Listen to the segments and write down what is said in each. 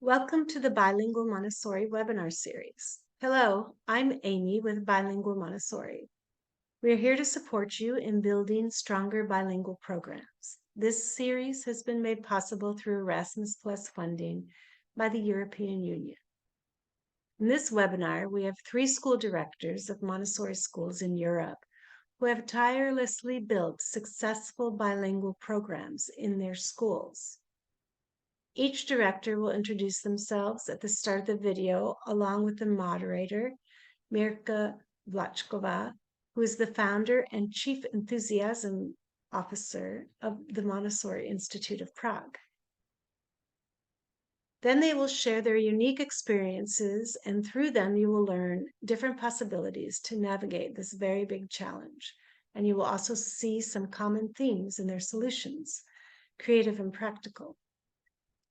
Welcome to the Bilingual Montessori webinar series. Hello, I'm Amy with Bilingual Montessori. We are here to support you in building stronger bilingual programs. This series has been made possible through Erasmus Plus funding by the European Union. In this webinar, we have 3 school directors of Montessori schools in Europe who have tirelessly built successful bilingual programs in their schools. Each director will introduce themselves at the start of the video, along with the moderator, Mirka Vlčková, who is the founder and chief enthusiasm officer of the Montessori Institute of Prague. Then they will share their unique experiences, and through them you will learn different possibilities to navigate this very big challenge. And you will also see some common themes in their solutions, creative and practical.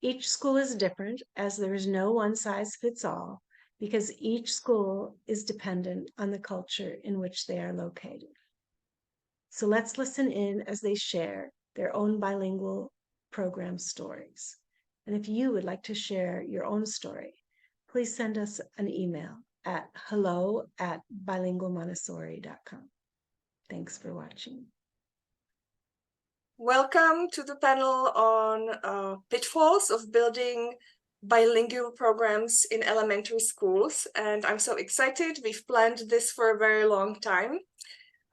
Each school is different, as there is no one-size-fits-all, because each school is dependent on the culture in which they are located. So let's listen in as they share their own bilingual program stories. And if you would like to share your own story, please send us an email at hello@bilingualmontessori.com. Thanks for watching. Welcome to the panel on pitfalls of building bilingual programs in elementary schools. And I'm so excited. We've planned this for a very long time.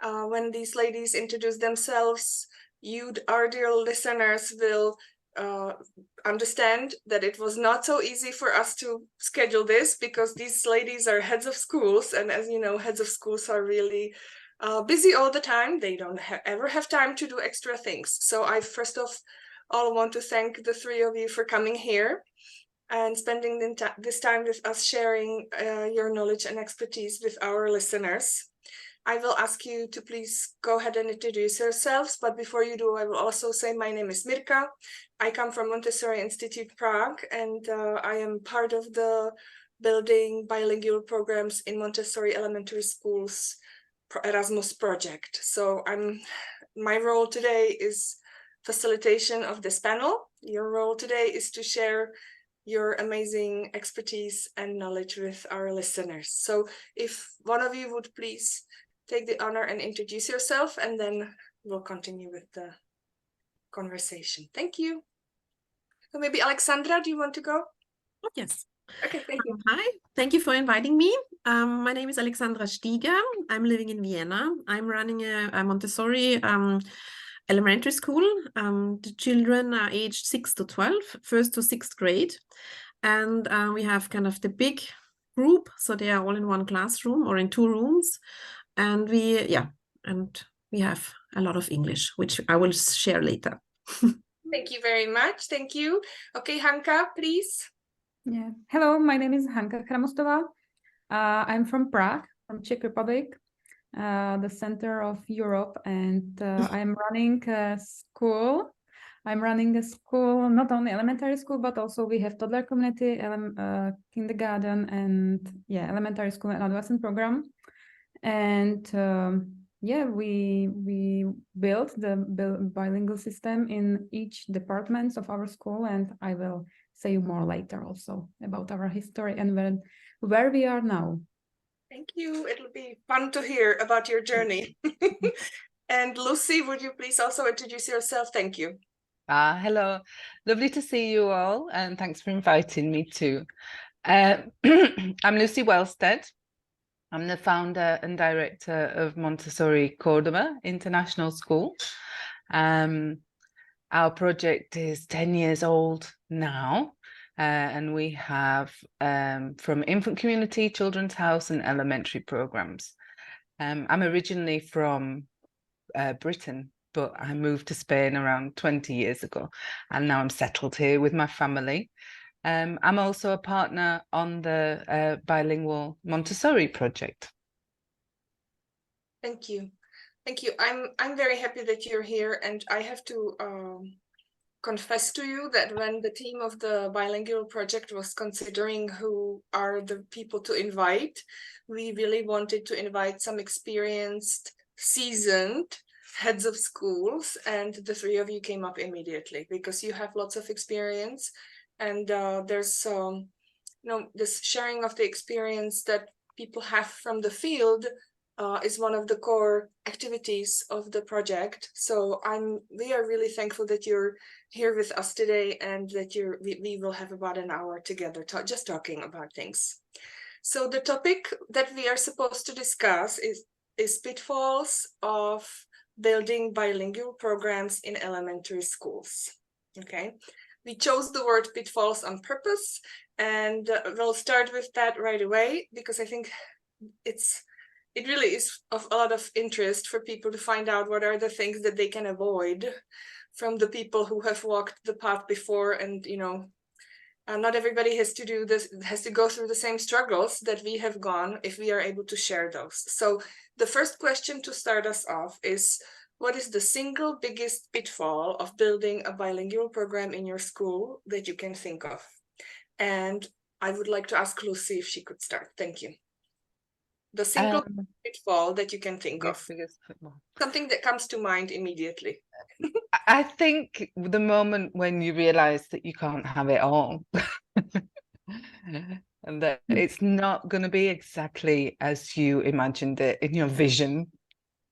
When these ladies introduce themselves, you, our dear listeners, will understand that it was not so easy for us to schedule this because these ladies are heads of schools. And as you know, heads of schools are really busy all the time. They don't ever have time to do extra things. So I first of all want to thank the 3 of you for coming here and spending this time with us, sharing your knowledge and expertise with our listeners. I will ask you to please go ahead and introduce yourselves, but before you do, I will also say my name is Mirka. I come from Montessori Institute Prague, and I am part of the building bilingual programs in Montessori elementary schools Erasmus project. So my role today is facilitation of this panel. Your role today is to share your amazing expertise and knowledge with our listeners. So if one of you would please take the honor and introduce yourself, and then we'll continue with the conversation. Thank you. So maybe Alexandra, do you want to go? Yes. Okay, thank you. Hi, thank you for inviting me. My name is Alexandra Stieger. I'm living in Vienna. I'm running a Montessori elementary school. The children are aged 6 to 12, 1st to 6th grade. And we have kind of the big group. So they are all in one classroom or in 2 rooms. And we have a lot of English, which I will share later. Thank you very much. Thank you. Okay, Hanka, please. Yeah. Hello, my name is Chramostová. I'm from Prague, from Czech Republic, the center of Europe, and I'm running a school. I'm running a school, not only elementary school, but also we have toddler community, kindergarten, and elementary school and adolescent program. And we built the bilingual system in each departments of our school, and I will say more later also about our history and where we are now. Thank you. It'll be fun to hear about your journey. And Lucy, would you please also introduce yourself? Thank you. Hello, lovely to see you all, and thanks for inviting me too. I'm Lucy Welsted. I'm the founder and director of Montessori Córdoba International School. Our project is 10 years old now, and we have from infant community, children's house, and elementary programs. I'm originally from Britain, but I moved to Spain around 20 years ago, and now I'm settled here with my family. I'm also a partner on the bilingual Montessori project. Thank you. Thank you. I'm very happy that you're here, and I have to confess to you that when the team of the bilingual project was considering who are the people to invite, we really wanted to invite some experienced, seasoned heads of schools, and the 3 of you came up immediately because you have lots of experience and there's this sharing of the experience that people have from the field is one of the core activities of the project. So we are really thankful that you're here with us today, and that we will have about an hour together just talking about things. So the topic that we are supposed to discuss is pitfalls of building bilingual programs in elementary schools. Okay, we chose the word pitfalls on purpose, and we'll start with that right away, because I think it really is of a lot of interest for people to find out what are the things that they can avoid from the people who have walked the path before. And not everybody has to go through the same struggles that we have gone, if we are able to share those. So the first question to start us off is, what is the single biggest pitfall of building a bilingual program in your school that you can think of? And I would like to ask Lucy if she could start. Thank you. The single pitfall that you can think of. Something that comes to mind immediately. I think the moment when you realize that you can't have it all, and that it's not going to be exactly as you imagined it in your vision,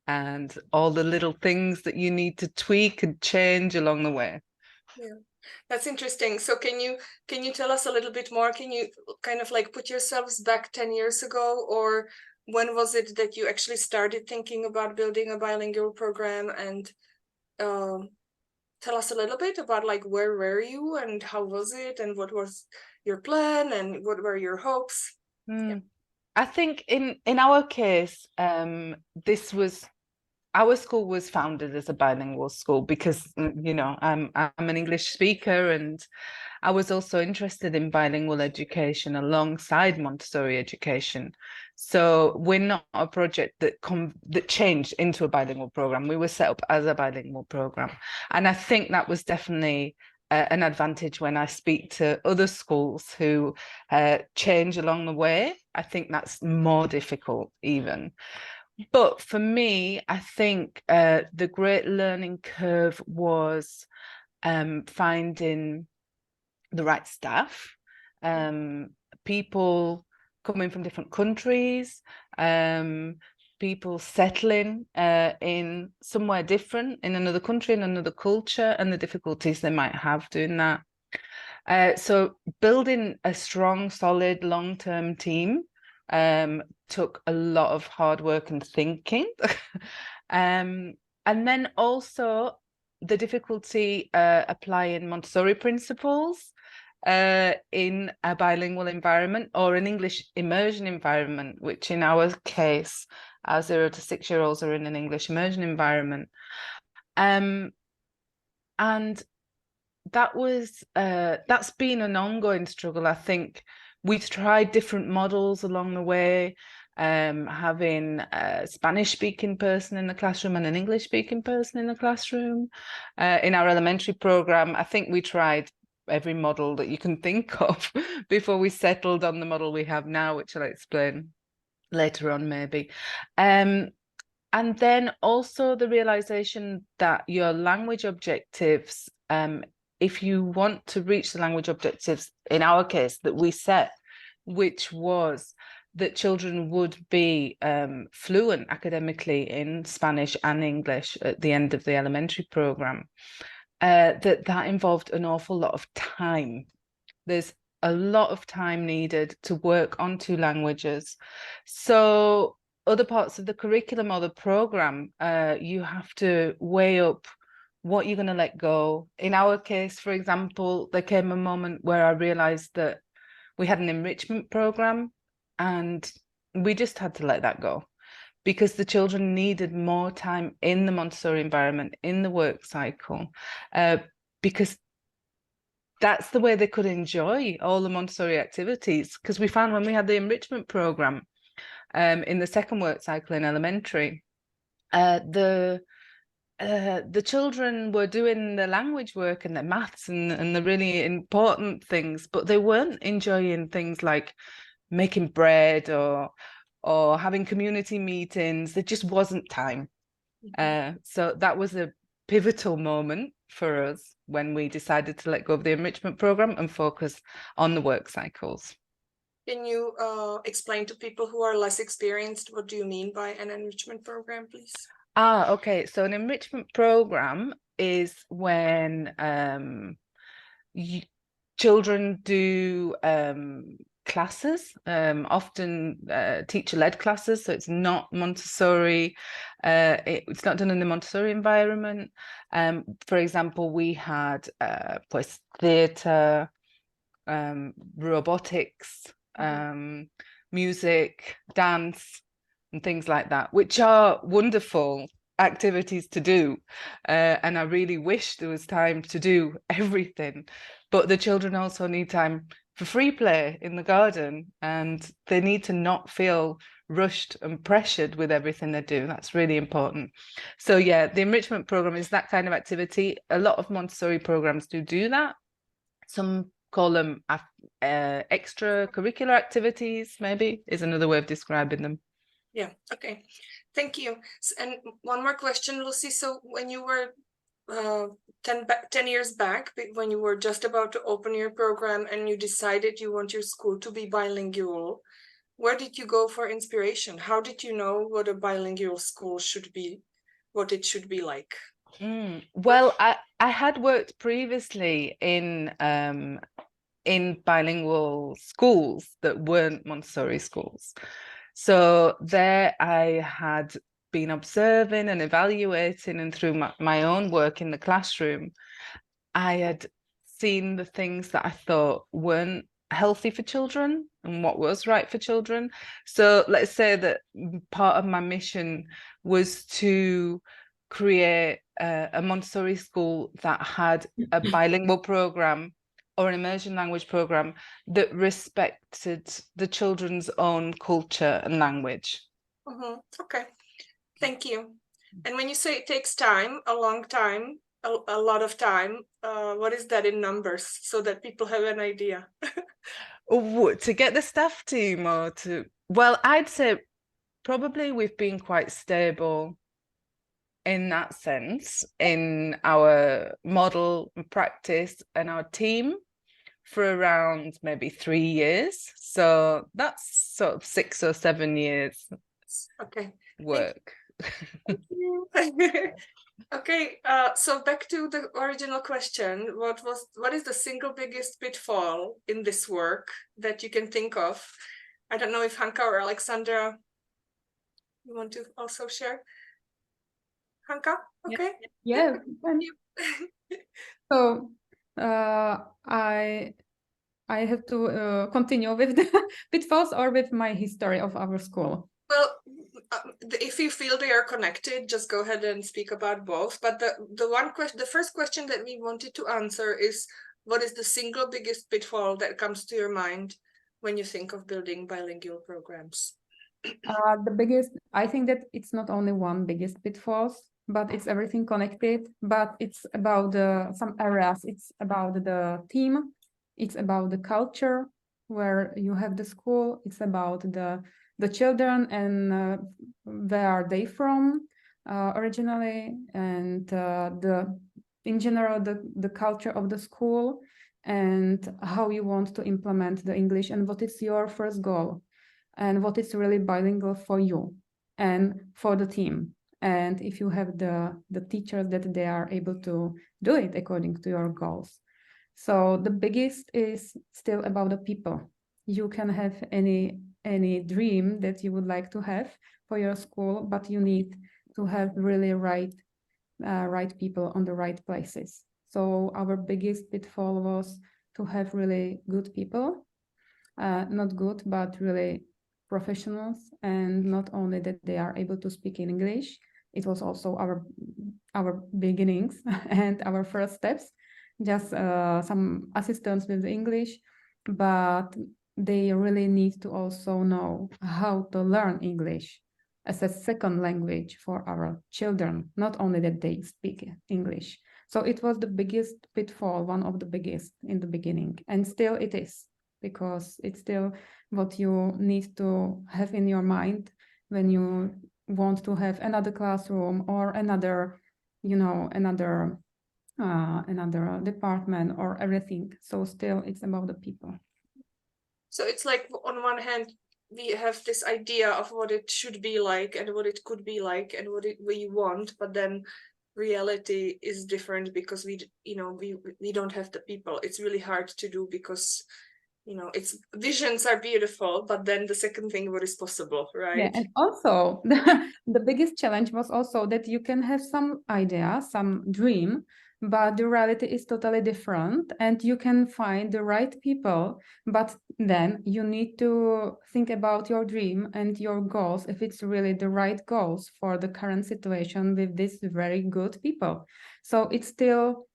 and all the little things that you need to tweak and change along the way. Yeah, that's interesting. So can you tell us a little bit more? Can you kind of like put yourselves back 10 years ago, or when was it that you actually started thinking about building a bilingual program? And tell us a little bit about, like, where were you and how was it, and what was your plan, and what were your hopes? Yeah. I think in our case, our school was founded as a bilingual school because, I'm an English speaker, and I was also interested in bilingual education alongside Montessori education. So we're not a project that changed into a bilingual program. We were set up as a bilingual program. And I think that was definitely an advantage when I speak to other schools who change along the way. I think that's more difficult even. But for me, I think the great learning curve was finding the right staff, people coming from different countries, people settling in somewhere different, in another country, in another culture, and the difficulties they might have doing that. So building a strong, solid, long-term team took a lot of hard work and thinking. And then also the difficulty applying Montessori principles in a bilingual environment, or an English immersion environment, which in our case, our 0 to 6-year-olds are in an English immersion environment. And that's been an ongoing struggle. I think we've tried different models along the way, having a Spanish-speaking person in the classroom and an English-speaking person in the classroom. In our elementary program, I think we tried every model that you can think of before we settled on the model we have now, which I'll explain later on maybe. And then also the realization that your language objectives, if you want to reach the language objectives, in our case, that we set, which was that children would be fluent academically in Spanish and English at the end of the elementary program, that involved an awful lot of time. There's a lot of time needed to work on 2 languages. So other parts of the curriculum or the program, you have to weigh up what you're going to let go. In our case, for example, there came a moment where I realized that we had an enrichment program, and we just had to let that go, because the children needed more time in the Montessori environment, in the work cycle, because that's the way they could enjoy all the Montessori activities. Because we found when we had the enrichment program in the second work cycle in elementary, the children were doing the language work and the maths and the really important things, but they weren't enjoying things like making bread or having community meetings. There just wasn't time. So that was a pivotal moment for us when we decided to let go of the enrichment program and focus on the work cycles. Can you explain to people who are less experienced, what do you mean by an enrichment program, please? Okay. So an enrichment program is when children do classes, often teacher-led classes. So it's not Montessori. It's not done in the Montessori environment. For example, we had voice theatre, robotics, music, dance, and things like that, which are wonderful activities to do. And I really wish there was time to do everything. But the children also need time for free play in the garden, and they need to not feel rushed and pressured with everything they do. That's really important. So yeah, the enrichment program is that kind of activity. A lot of Montessori programs do that. Some call them extracurricular activities, maybe, is another way of describing them. Yeah, okay. Thank you. And one more question, Lucy. So when you were 10 years back, when you were just about to open your program and you decided you want your school to be bilingual, where did you go for inspiration? How did you know what a bilingual school should be, what it should be like? Well, I had worked previously in bilingual schools that weren't Montessori schools. So there I had been observing and evaluating, and through my own work in the classroom, I had seen the things that I thought weren't healthy for children and what was right for children. So let's say that part of my mission was to create a Montessori school that had a bilingual program or an immersion language program that respected the children's own culture and language. Okay, thank you. And when you say it takes time, a long time, a lot of time, what is that in numbers so that people have an idea? To get the staff team, or to, well, I'd say probably we've been quite stable in that sense in our model and practice and our team for around maybe 3 years. So that's sort of 6 or 7 years work. Thank you. Okay, so back to the original question, what is the single biggest pitfall in this work that you can think of? I don't know if Hanka or Alexandra, you want to also share? Hanka, okay? Yeah. Thank you. So I have to continue with the pitfalls or with my history of our school. Well, if you feel they are connected, just go ahead and speak about both. But the first question that we wanted to answer is, what is the single biggest pitfall that comes to your mind when you think of building bilingual programs? The biggest, I think that it's not only one biggest pitfalls, but it's everything connected. But it's about some areas. It's about the team. It's about the culture where you have the school. It's about the children and where are they from originally, and in general the culture of the school and how you want to implement the English and what is your first goal and what is really bilingual for you and for the team. And if you have the teachers that they are able to do it according to your goals. So the biggest is still about the people. You can have any dream that you would like to have for your school, but you need to have really right people on the right places. So our biggest pitfall was to have really good people, not good, but really professionals, and not only that they are able to speak in English. It was also our beginnings and our first steps, just some assistance with English, but they really need to also know how to learn English as a second language for our children, not only that they speak English. So it was the biggest pitfall, one of the biggest in the beginning, and still it is, because it's still what you need to have in your mind when you want to have another classroom or another another department or everything. So still it's about the people. So it's like on one hand, we have this idea of what it should be like and what it could be like and what we want, but then reality is different because we don't have the people. It's really hard to do because it's visions are beautiful, but then the second thing, what is possible, right? Yeah, and also the biggest challenge was also that you can have some idea, some dream, but the reality is totally different, and you can find the right people, but then you need to think about your dream and your goals, if it's really the right goals for the current situation with these very good people. So it's still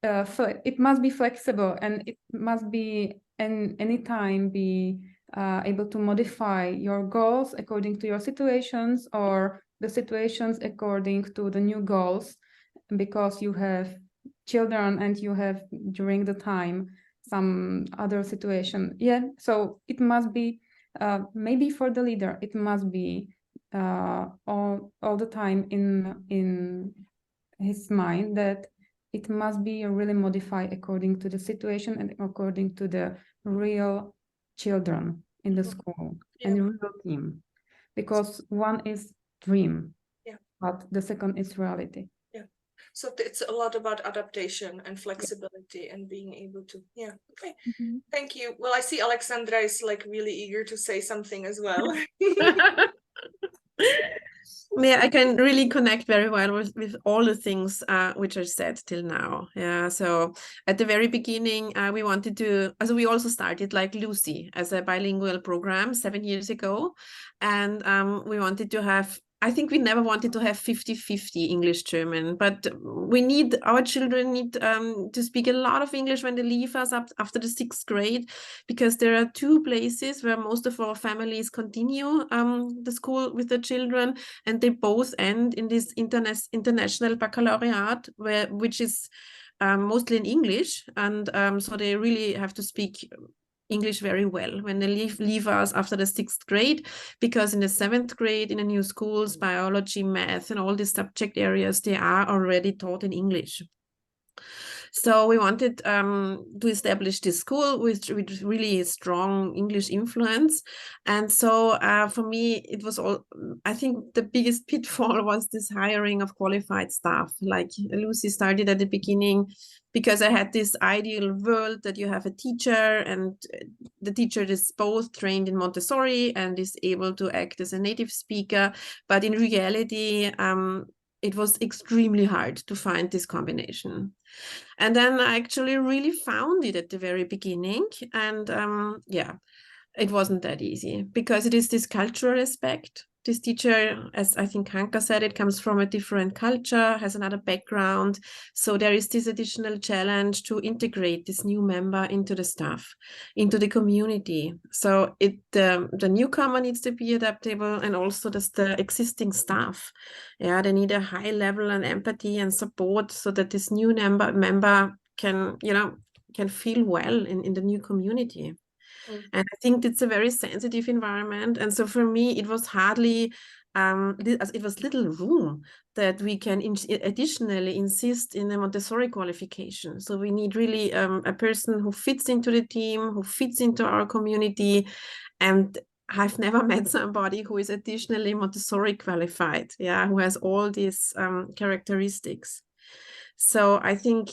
it must be flexible, and it must be any time be able to modify your goals according to your situations or the situations according to the new goals, because you have children and you have during the time some other situation. Yeah, so it must be maybe for the leader, it must be all the time in his mind that it must be really modified according to the situation and according to the real children in the school and the real team, because one is dream, but the second is reality. So it's a lot about adaptation and flexibility and being able to, okay. Thank you. Well, I see Alexandra is like really eager to say something as well. Yeah, I can really connect very well with all the things which are said till now. Yeah, so at the very beginning, we wanted to, so we also started like Lucy as a bilingual program 7 years ago. And we wanted to have, I think we never wanted to have 50-50 English, German, but our children need to speak a lot of English when they leave us after the 6th grade, because there are 2 places where most of our families continue the school with the children, and they both end in this international baccalaureate, which is mostly in English, and so they really have to speak English very well when they leave us after the 6th grade, because in the 7th grade in the new schools, biology, math, and all these subject areas, they are already taught in English. So we wanted to establish this school with really strong English influence. And so for me, it was I think the biggest pitfall was this hiring of qualified staff. Like Lucy started at the beginning, because I had this ideal world that you have a teacher, and the teacher is both trained in Montessori and is able to act as a native speaker. But in reality, it was extremely hard to find this combination. And then I actually really found it at the very beginning. And it wasn't that easy, because it is this cultural aspect. This teacher, as I think Hanka said, it comes from a different culture, has another background. So there is this additional challenge to integrate this new member into the staff, into the community. So the newcomer needs to be adaptable, and also the existing staff. Yeah, they need a high level of empathy and support, so that this new member can feel well in the new community. And I think it's a very sensitive environment. And so for me, it was hardly, it was little room that we can additionally insist in a Montessori qualification. So we need really a person who fits into the team, who fits into our community. And I've never met somebody who is additionally Montessori qualified, who has all these characteristics. So I think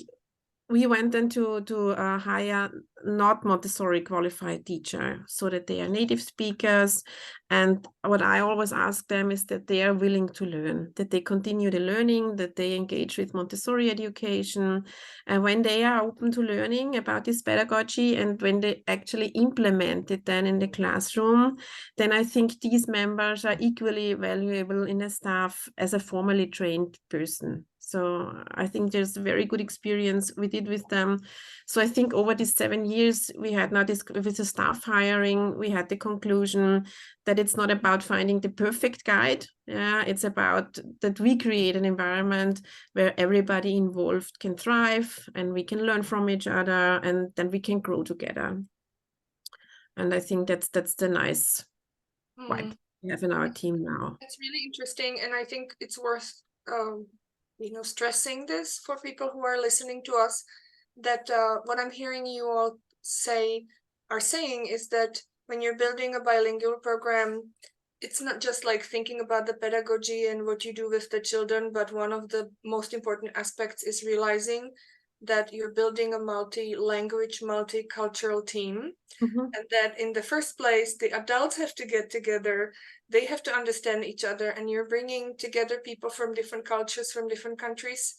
we went then to hire not Montessori qualified teacher, so that they are native speakers. And what I always ask them is that they are willing to learn, that they continue the learning, that they engage with Montessori education. And when they are open to learning about this pedagogy, and when they actually implement it then in the classroom, then I think these members are equally valuable in the staff as a formally trained person. So I think there's a very good experience we did with them. So I think over these 7 years, we had now this, with the staff hiring, we had the conclusion that it's not about finding the perfect guide. It's about that we create an environment where everybody involved can thrive, and we can learn from each other, and then we can grow together. And I think that's the nice vibe we have in our team now. It's really interesting, and I think it's worth stressing this for people who are listening to us, that what I'm hearing you all are saying is that when you're building a bilingual program, it's not just like thinking about the pedagogy and what you do with the children, but one of the most important aspects is realizing that you're building a multi-language, multicultural team, and that in the first place, the adults have to get together, they have to understand each other, and you're bringing together people from different cultures, from different countries,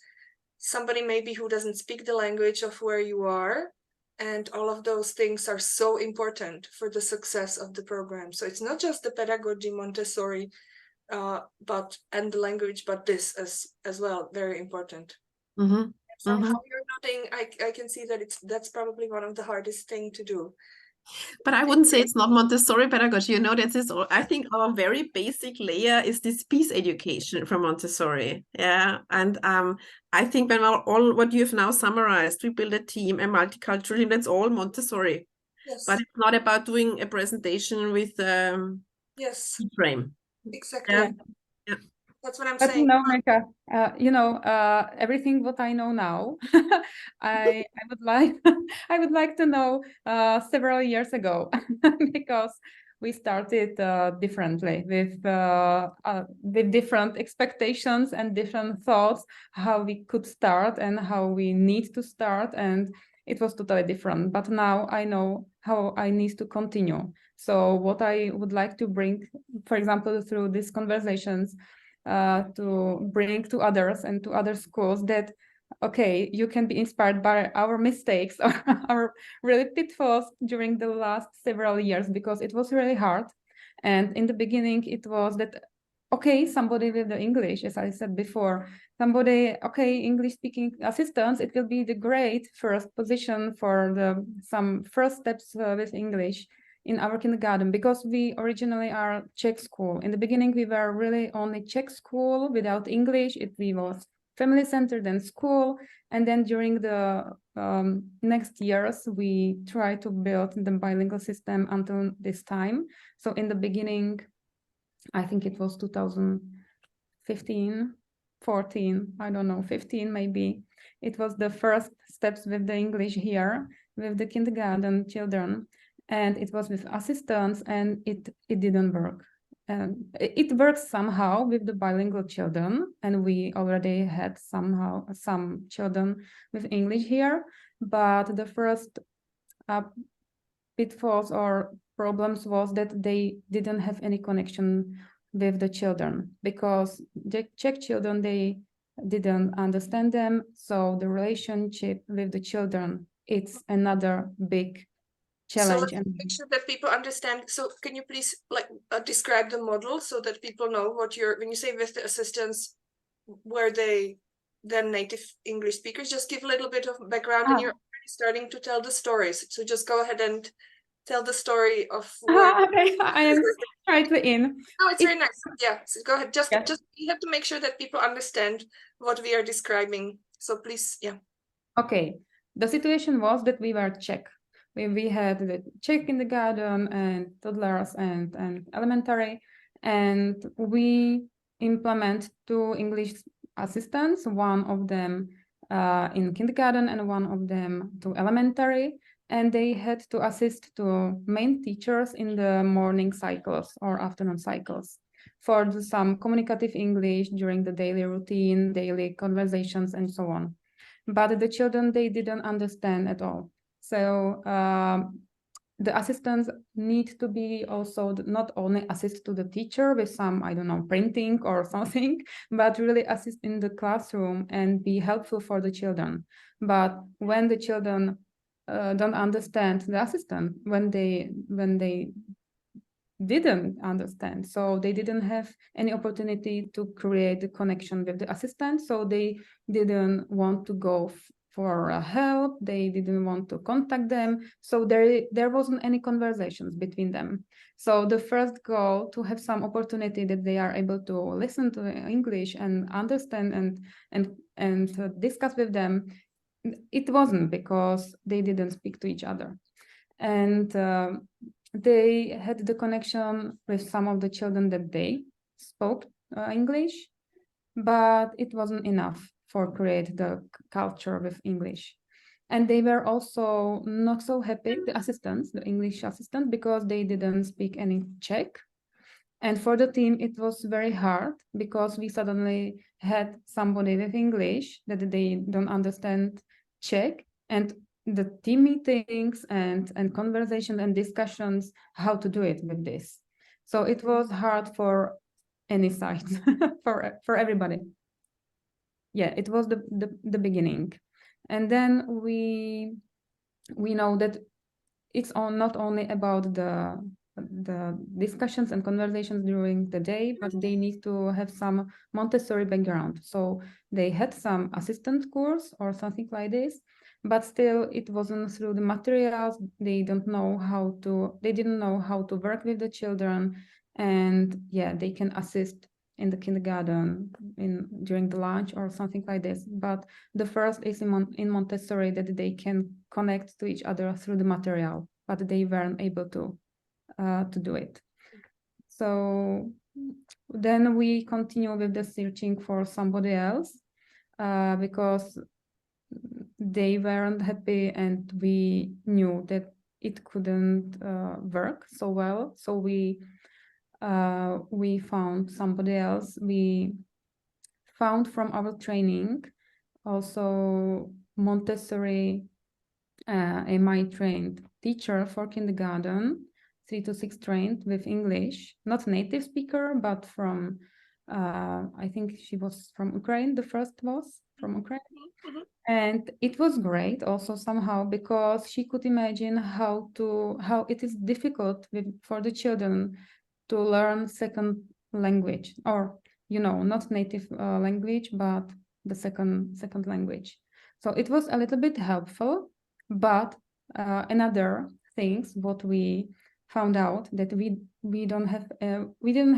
somebody maybe who doesn't speak the language of where you are, and all of those things are so important for the success of the program. So it's not just the pedagogy, Montessori, and the language, but this as well, very important. From how you're nodding, I can see that that's probably one of the hardest thing to do. But I wouldn't say it's not Montessori pedagogy. You know, that is, I think our very basic layer is this peace education from Montessori. Yeah. And I think when all what you've now summarized, we build a team, a multicultural team, that's all Montessori. Yes. But it's not about doing a presentation with yes, frame. Exactly. Yeah. Yeah. That's what I'm But saying. Mirka, everything what I know now, I would like I would like to know several years ago because we started differently with different expectations and different thoughts how we could start and how we need to start, and it was totally different. But now I know how I need to continue. So what I would like to bring, for example, through these conversations, to bring to others and to other schools that, okay, you can be inspired by our mistakes or our really pitfalls during the last several years, because it was really hard. And in the beginning, it was that, okay, somebody with the English, as I said before, okay, English speaking assistants, it will be the great first position for some first steps with English in our kindergarten, because we originally are Czech school. In the beginning, we were really only Czech school without English. We was family centered and school. And then during the next years, we try to build the bilingual system until this time. So in the beginning, I think it was 2015, 14, I don't know, 15 maybe. It was the first steps with the English here, with the kindergarten children. And it was with assistants, and it didn't work. It works somehow with the bilingual children, and we already had some children with English here, but the first pitfalls or problems was that they didn't have any connection with the children, because the Czech children, they didn't understand them. So the relationship with the children, it's another big challenge. So let's make sure that people understand. So can you please describe the model so that people know when you say with the assistants, were they then native English speakers? Just give a little bit of background, and you're already starting to tell the stories. So just go ahead and tell the story of okay, I am slightly in. No, it's very nice. Yeah, so go ahead. Just you have to make sure that people understand what we are describing. So please, yeah. Okay, the situation was that we were Czech. We had the Czech kindergarten and toddlers and elementary, and we implement 2 English assistants, one of them in kindergarten and one of them to elementary, and they had to assist to main teachers in the morning cycles or afternoon cycles for some communicative English during the daily routine, daily conversations, and so on. But the children, they didn't understand at all. So the assistants need to be also not only assist to the teacher with some, I don't know, printing or something, but really assist in the classroom and be helpful for the children. But when the children don't understand the assistant, when they didn't understand, so they didn't have any opportunity to create the connection with the assistant, so they didn't want to go for help, they didn't want to contact them, so there wasn't any conversations between them. So the first goal, to have some opportunity that they are able to listen to English and understand and discuss with them, it wasn't, because they didn't speak to each other. And they had the connection with some of the children that they spoke English, but it wasn't enough for create the culture with English. And they were also not so happy, the assistants, the English assistant, because they didn't speak any Czech. And for the team, it was very hard because we suddenly had somebody with English that they don't understand Czech, and the team meetings and conversations and discussions, how to do it with this. So it was hard for any side, for everybody. Yeah, it was the beginning. And then we know that it's not only about the discussions and conversations during the day, but they need to have some Montessori background. So they had some assistant course or something like this, but still it wasn't through the materials. They didn't know how to work with the children, and yeah, they can assist in the kindergarten during the lunch or something like this. But the first is in Montessori, that they can connect to each other through the material, but they weren't able to do it. So then we continue with the searching for somebody else because they weren't happy, and we knew that it couldn't work so well. So we found somebody else. We found from our training also Montessori MI trained teacher for kindergarten, 3 to 6 trained with English, not native speaker, but from I think she was from Ukraine. The first was from Ukraine. Mhm. And it was great also somehow, because she could imagine how it is difficult for the children to learn second language, or not native language, but the second language. So it was a little bit helpful. But another things what we found out, that we didn't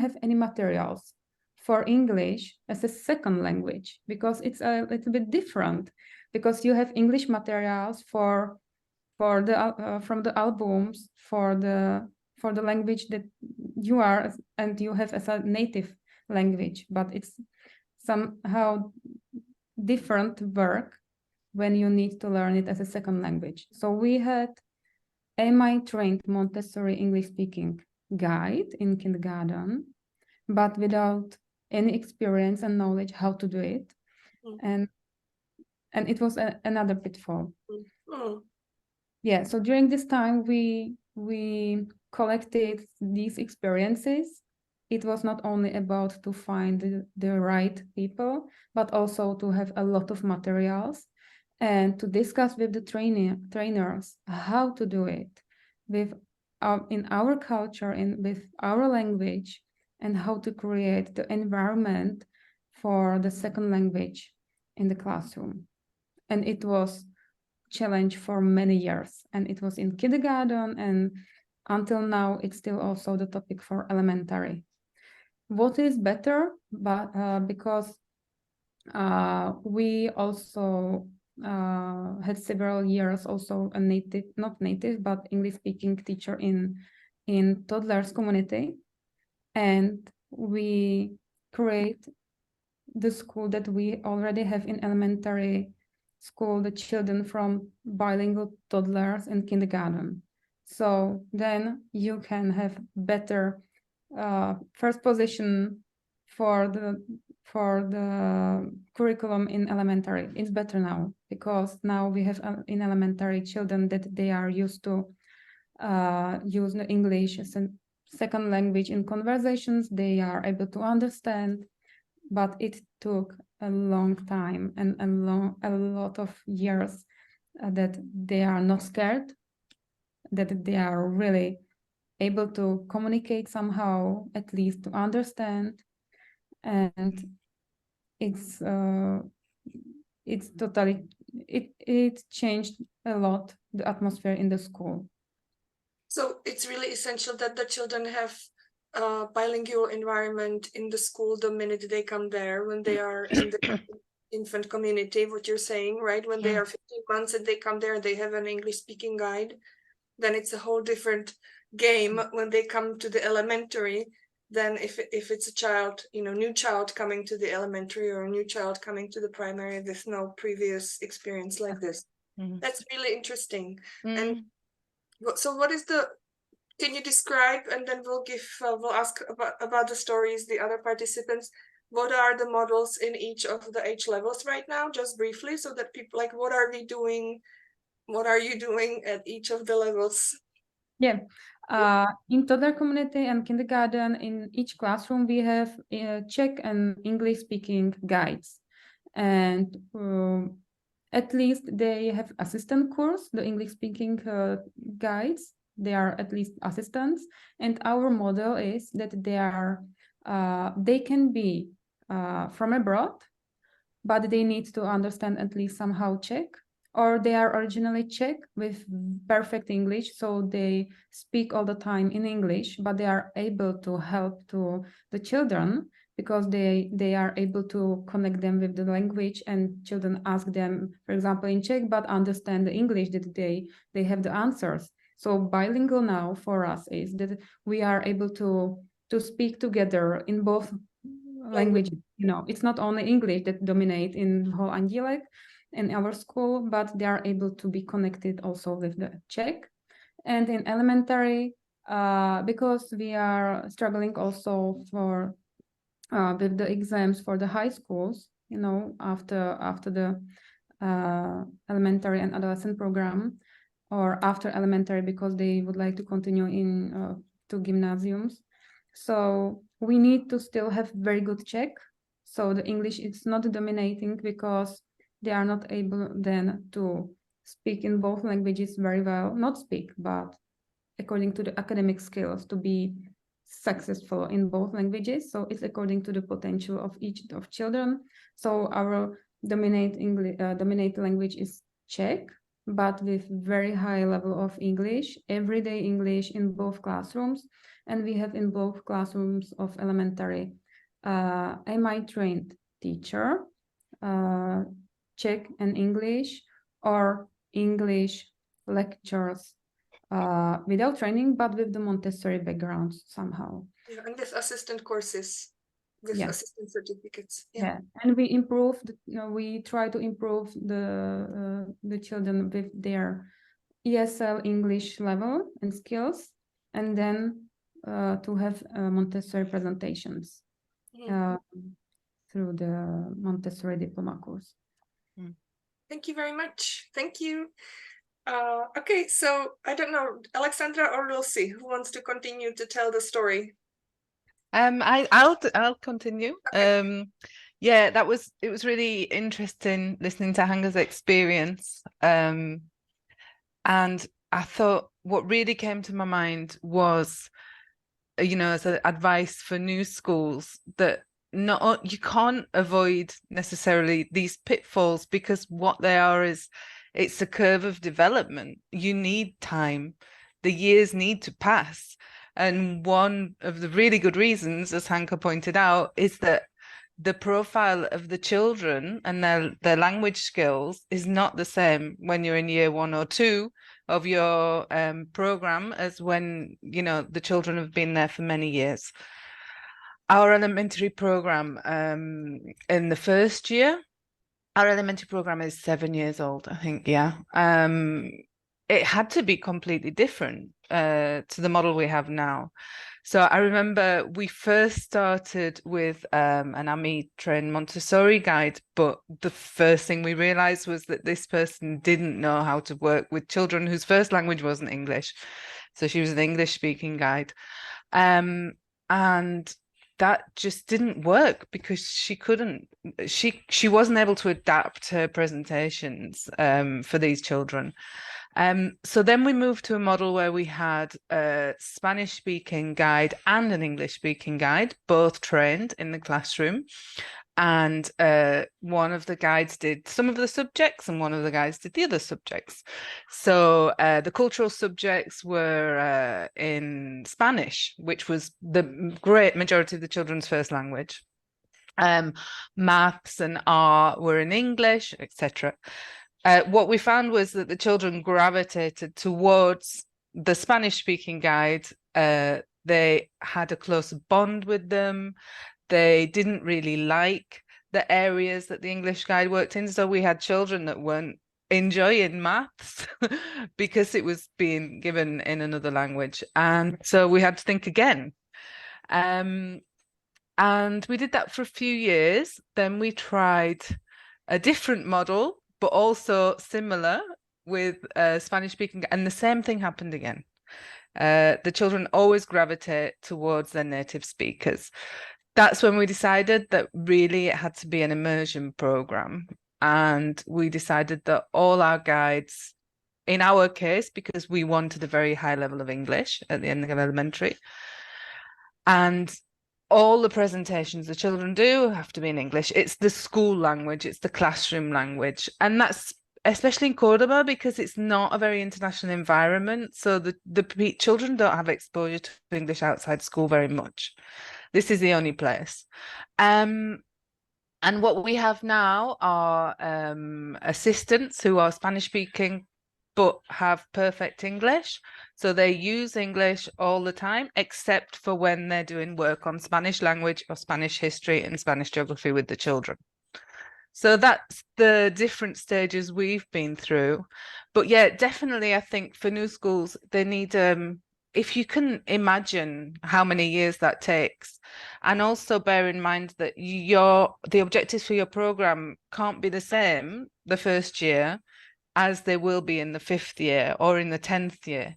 have any materials for English as a second language, because it's a little bit different, because you have English materials for the from the albums for the language that you are and you have as a native language, but it's somehow different work when you need to learn it as a second language. So we had MI trained Montessori English speaking guide in kindergarten, but without any experience and knowledge how to do it. Mm. And it was another pitfall. Mm. Yeah, so during this time we collected these experiences. It was not only about to find the right people, but also to have a lot of materials and to discuss with the trainers how to do it in our culture and with our language, and how to create the environment for the second language in the classroom. And it was challenge for many years, and it was in kindergarten, and until now it's still also the topic for elementary. What is better, but because we also had several years also a not native, but English speaking teacher in toddlers community, and we create the school that we already have in elementary school, the children from bilingual toddlers and kindergarten. So then you can have better first position for the curriculum in elementary. It's better now, because now we have in elementary children that they are used to use the English as a second language in conversations. They are able to understand, but it took a long time and a lot of years that they are not scared, that they are really able to communicate somehow, at least to understand. And it's totally, it changed a lot the atmosphere in the school. So it's really essential that the children have a bilingual environment in the school the minute they come there, when they are in the infant community, what you're saying, right? When they are 15 months and they come there, they have an English speaking guide. Then it's a whole different game when they come to the elementary. than if it's a child, new child coming to the elementary or a new child coming to the primary with no previous experience like this. That's really interesting. And so can you describe, and then we'll ask about the stories, the other participants, what are the models in each of the age levels right now, just briefly, so that people, like, what are you doing at each of the levels? Yeah. In toddler community and kindergarten, in each classroom, we have Czech and English speaking guides. And at least they have assistant course, the English speaking guides. They are at least assistants. And our model is that they can be from abroad, but they need to understand at least somehow Czech, or they are originally Czech with perfect English, so they speak all the time in English, but they are able to help to the children because they are able to connect them with the language, and children ask them, for example, in Czech, but understand the English, that they have the answers. So bilingual now for us is that we are able to speak together in both languages. It's not only English that dominate in whole Andílek in our school, but they are able to be connected also with the Czech. And in elementary, because we are struggling also for with the exams for the high schools, after the elementary and adolescent program, or after elementary, because they would like to continue in to gymnasiums. So we need to still have very good Czech. So the English is not dominating because they are not able then to speak in both languages very well, not speak, but according to the academic skills to be successful in both languages. So it's according to the potential of each of children. So our dominate language is Czech, but with very high level of English, everyday English in both classrooms. And we have in both classrooms of elementary MI trained teacher, Czech and English, or English lectures without training, but with the Montessori background somehow. Yeah, and with assistant courses, with assistant certificates. Yeah, and we try to improve the children with their ESL English level and skills, and then to have Montessori presentations through the Montessori diploma course. Thank you very much. Thank you. Okay, so I don't know, Alexandra or Lucy, who wants to continue to tell the story? I'll continue. Okay. It was really interesting listening to Hanga's experience. And I thought what really came to my mind was, as an advice for new schools, that you can't avoid necessarily these pitfalls, because what they are is, it's a curve of development. You need time. The years need to pass. And one of the really good reasons, as Hanka pointed out, is that the profile of the children and their language skills is not the same when you're in year 1 or 2 of your program as when, the children have been there for many years. Our elementary program in the first year, our elementary program is 7 years old, I think. Yeah. It had to be completely different to the model we have now. So I remember we first started with an AMI trained Montessori guide, but the first thing we realized was that this person didn't know how to work with children whose first language wasn't English. So she was an English speaking guide. And that just didn't work because she wasn't able to adapt her presentations for these children. So then we moved to a model where we had a Spanish speaking guide and an English speaking guide, both trained in the classroom. And one of the guides did some of the subjects and one of the guides did the other subjects. So the cultural subjects were in Spanish, which was the great majority of the children's first language. Maths and art were in English, etc. What we found was that the children gravitated towards the Spanish speaking guide They had a closer bond with them. They didn't really like the areas that the English guide worked in. So we had children that weren't enjoying maths because it was being given in another language. And so we had to think again. And we did that for a few years. Then we tried a different model, but also similar with Spanish speaking. And the same thing happened again. The children always gravitate towards their native speakers. That's when we decided that really it had to be an immersion program. And we decided that all our guides, in our case, because we wanted a very high level of English at the end of elementary, and all the presentations the children do have to be in English. It's the school language, it's the classroom language. And that's especially in Cordoba, because it's not a very international environment. So the children don't have exposure to English outside school very much. This is the only place. And what we have now are assistants who are Spanish speaking, but have perfect English. So they use English all the time, except for when they're doing work on Spanish language or Spanish history and Spanish geography with the children. So that's the different stages we've been through. But yeah, definitely, I think for new schools, they need, if you can imagine how many years that takes, and also bear in mind that the objectives for your program can't be the same the first year as they will be in the 5th year or in the 10th year.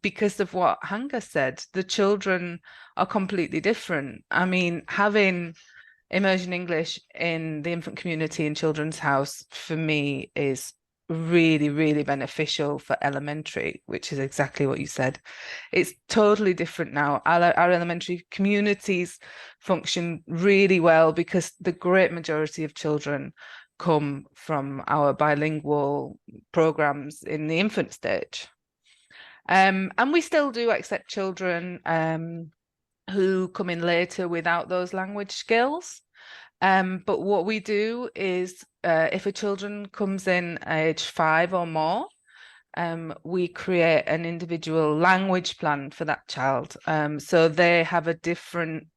Because of what Hanga said, the children are completely different. I mean, having immersion English in the infant community in Children's House, for me, is really, really beneficial for elementary, which is exactly what you said. It's totally different now. Our elementary communities function really well because the great majority of children come from our bilingual programs in the infant stage. And we still do accept children who come in later without those language skills. But what we do is if a children comes in age 5 or more, we create an individual language plan for that child. So they have a different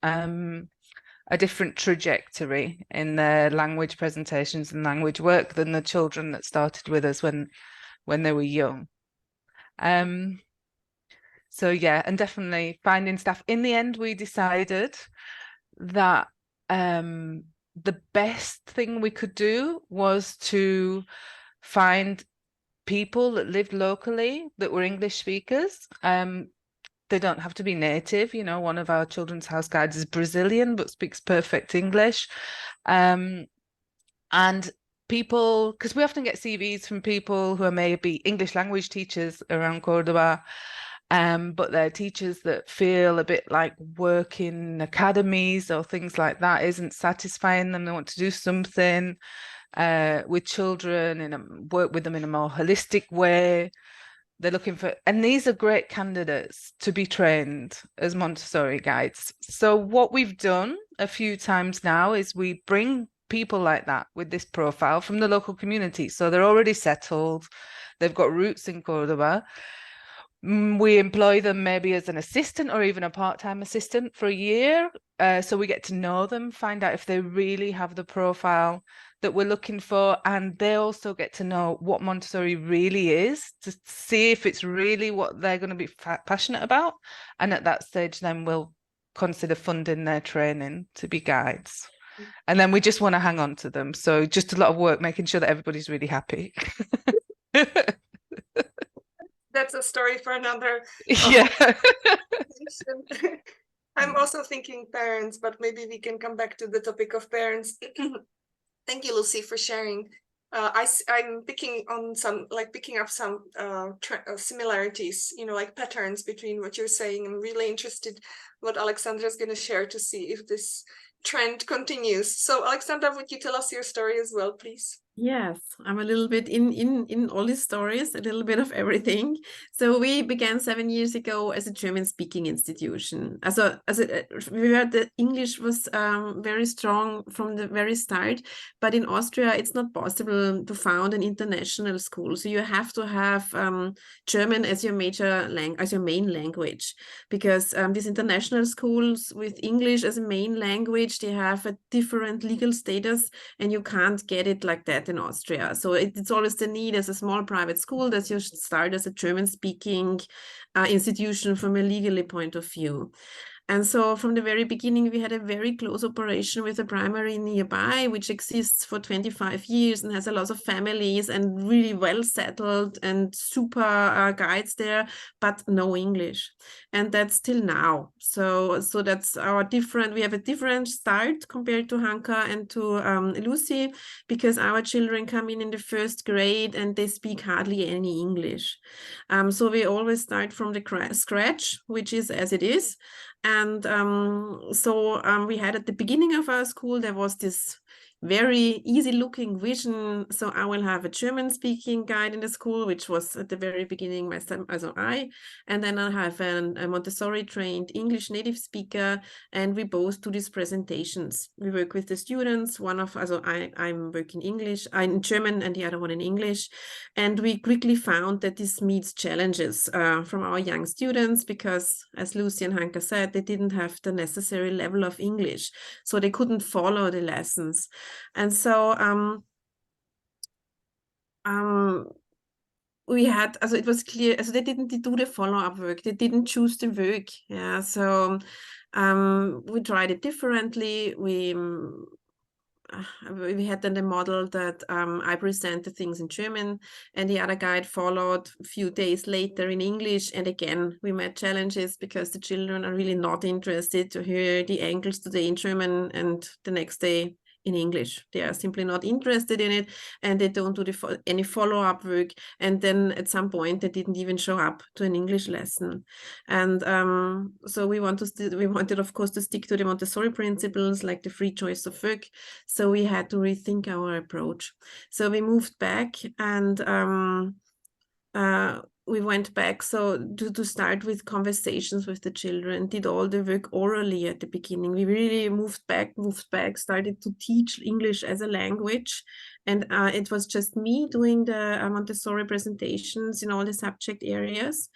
trajectory in their language presentations and language work than the children that started with us when they were young. So yeah, and definitely finding staff. In the end, we decided that the best thing we could do was to find people that lived locally that were English speakers. They don't have to be native. You know, one of our Children's House guides is Brazilian but speaks perfect English. And people, because we often get CVs from people who are maybe English language teachers around Cordoba, but they're teachers that feel a bit like work in academies or things like that isn't satisfying them. They want to do something with children and work with them in a more holistic way. They're looking for, and these are great candidates to be trained as Montessori guides. So what we've done a few times now is we bring people like that with this profile from the local community. So they're already settled. They've got roots in Cordoba. We employ them maybe as an assistant or even a part-time assistant for a year. So we get to know them, find out if they really have the profile that we're looking for. And they also get to know what Montessori really is, to see if it's really what they're going to be passionate about. And at that stage, then we'll consider funding their training to be guides. And then we just want to hang on to them. So just a lot of work making sure that everybody's really happy. That's a story for another. Yeah. I'm also thinking parents, but maybe we can come back to the topic of parents. Thank you, Lucy, for sharing. I'm picking up some similarities, like patterns between what you're saying. I'm really interested what Alexandra is going to share to see if this trend continues. So, Alexandra, would you tell us your story as well, please? Yes, I'm a little bit in all these stories, a little bit of everything. So we began 7 years ago as a German-speaking institution. The English was very strong from the very start, but in Austria it's not possible to found an international school. So you have to have German as your main language, because these international schools with English as a main language, they have a different legal status, and you can't get it like that in Austria. So it's always the need as a small private school that you should start as a German-speaking institution from a legally point of view. And so from the very beginning, we had a very close operation with a primary nearby, which exists for 25 years and has a lot of families and really well settled and super guides there, but no English. And that's till now. So that's our different, we have a different start compared to Hanka and to Lucy, because our children come in the first grade and they speak hardly any English. So we always start from the scratch, which is as it is. And we had at the beginning of our school, there was this very easy looking vision. So I will have a German speaking guide in the school, which was at the very beginning myself, and then I'll have a Montessori trained English native speaker, and we both do these presentations. We work with the students. I'm working in German and the other one in English. And we quickly found that this meets challenges from our young students, because as Lucy and Hanka said, they didn't have the necessary level of English. So they couldn't follow the lessons. And so it was clear, they didn't do the follow-up work, they didn't choose the work. Yeah, so we tried it differently. We had then the model that I presented things in German and the other guide followed a few days later in English. And again, we met challenges because the children are really not interested to hear the angles today in German and the next day in English. They are simply not interested in it, and they don't do any follow-up work. And then at some point, they didn't even show up to an English lesson. And so we wanted, of course, to stick to the Montessori principles, like the free choice of work. So we had to rethink our approach. So we moved back, and we went back to start with conversations with the children, did all the work orally at the beginning. We really moved back, started to teach English as a language. And it was just me doing the Montessori presentations in all the subject areas.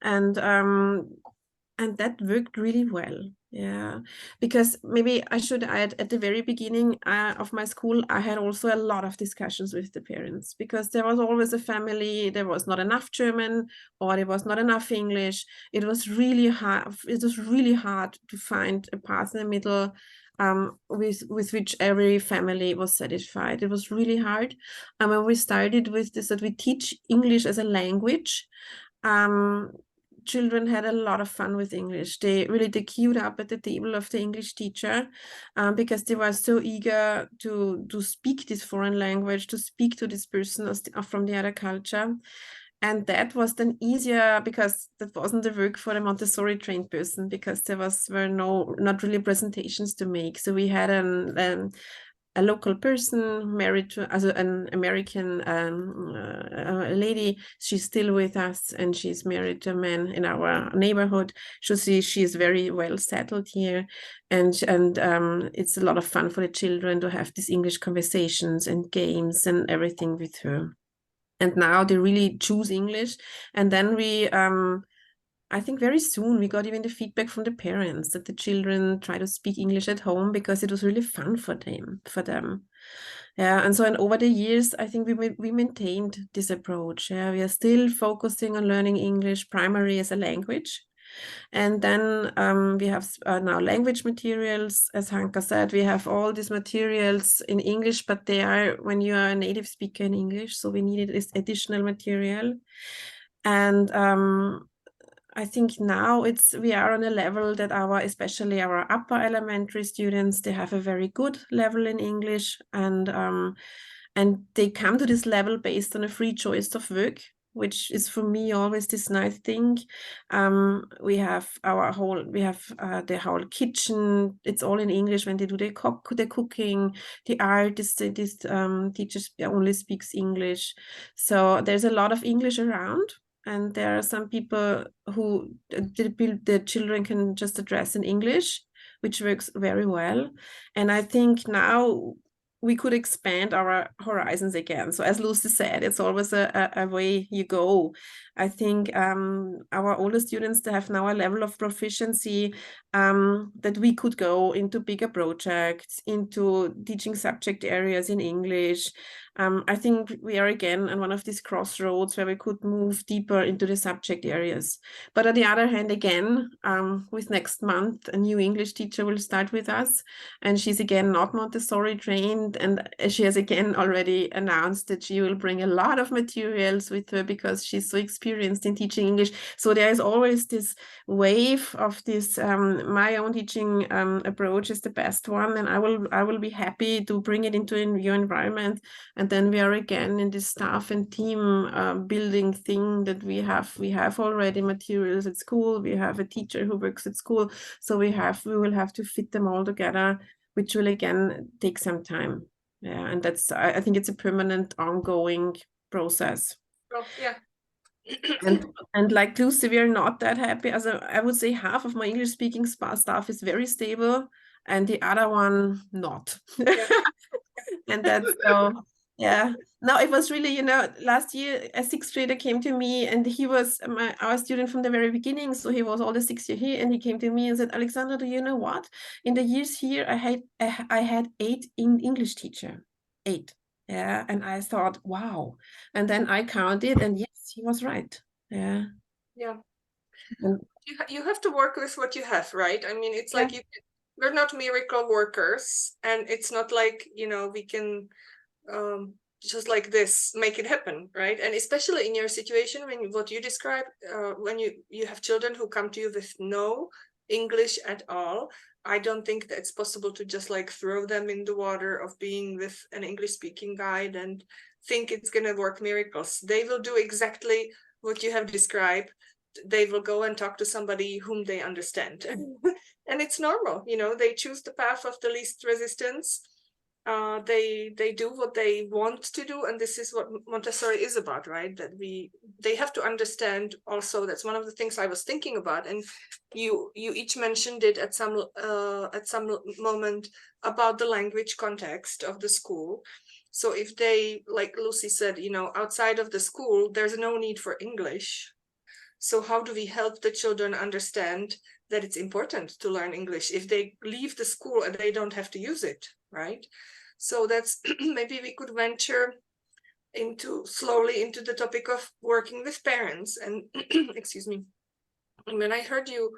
And that worked really well. Yeah, because maybe I should add, at the very beginning of my school, I had also a lot of discussions with the parents, because there was always a family, there was not enough German or there was not enough English. It was really hard. It was really hard to find a path in the middle with which every family was satisfied. It was really hard. And when we started with this, that we teach English as a language, children had a lot of fun with English. They queued up at the table of the English teacher because they were so eager to speak this foreign language, to speak to this person from the other culture. And that was then easier, because that wasn't the work for a Montessori trained person, because there were not really presentations to make. So we had a local person married to an American lady. She's still with us, and she's married to a man in our neighborhood. So she's very well settled here, and it's a lot of fun for the children to have these English conversations and games and everything with her. And now they really choose English. And then we I think very soon we got even the feedback from the parents that the children try to speak English at home because it was really fun for them. Yeah, and over the years, I think we maintained this approach. Yeah, we are still focusing on learning English primary as a language. And then we have now language materials. As Hanka said, we have all these materials in English, but they are when you are a native speaker in English. So we needed this additional material. And I think now we are on a level that especially our upper elementary students, they have a very good level in English, and they come to this level based on a free choice of work. which is for me always this nice thing. We have the whole kitchen. It's all in English when they do the cooking. The artist, this teachers only speaks English. So there's a lot of English around. And there are some people who the children can just address in English, which works very well. And I think now we could expand our horizons again. So as Lucy said, it's always a way you go. I think our older students, they have now a level of proficiency that we could go into bigger projects, into teaching subject areas in English. I think we are again on one of these crossroads where we could move deeper into the subject areas. But on the other hand, again, with next month, a new English teacher will start with us, and she's again not Montessori trained, and she has again already announced that she will bring a lot of materials with her because she's so experienced in teaching English. So there is always this wave of this, my own teaching approach is the best one, and I will be happy to bring it into a new environment. And then we are again in this staff and team building thing that we have already materials at school. We have a teacher who works at school. So we will have to fit them all together, which will again take some time. Yeah, and I think it's a permanent ongoing process. Oh, yeah. and like Lucy, we are not that happy. As I would say, half of my English speaking staff is very stable, and the other one not. Yeah. And that's so. Yeah, no, it was really, last year a sixth grader came to me, and he was our student from the very beginning. So he was all the 6 years here, and he came to me and said, Alexandra, do you know what? In the years here, I had 8 English teacher, 8. Yeah, and I thought, wow. And then I counted, and yes, he was right. Yeah. Yeah. And You have to work with what you have, right? I mean, it's like we're not miracle workers, and it's not like, we can just like this make it happen, right? And especially in your situation, when what you describe, when you have children who come to you with no English at all, I don't think that it's possible to just like throw them in the water of being with an English speaking guide and think it's going to work miracles. They will do exactly what you have described. They will go and talk to somebody whom they understand. And it's normal, they choose the path of the least resistance. They do what they want to do, and this is what Montessori is about, right? That they have to understand also. That's one of the things I was thinking about, and you each mentioned it at some moment about the language context of the school. So if they, like Lucy said, outside of the school, there's no need for English. So how do we help the children understand that it's important to learn English if they leave the school and they don't have to use it, right? So that's maybe we could venture slowly into the topic of working with parents. And excuse me. And when I heard you,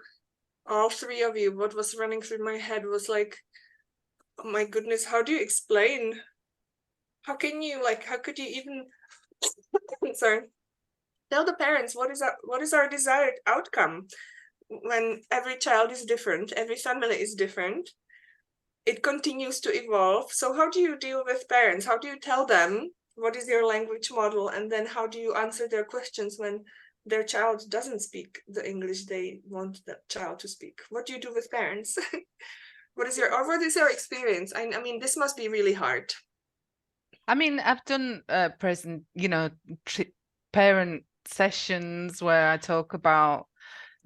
all 3 of you, what was running through my head was like, oh my goodness, how do you explain? How could you even sorry, tell the parents what is our desired outcome when every child is different, every family is different? It continues to evolve. So how do you deal with parents? How do you tell them what is your language model? And then how do you answer their questions when their child doesn't speak the English they want that child to speak? What do you do with parents? What is your experience? I mean, this must be really hard. I mean, I've done parent sessions where I talk about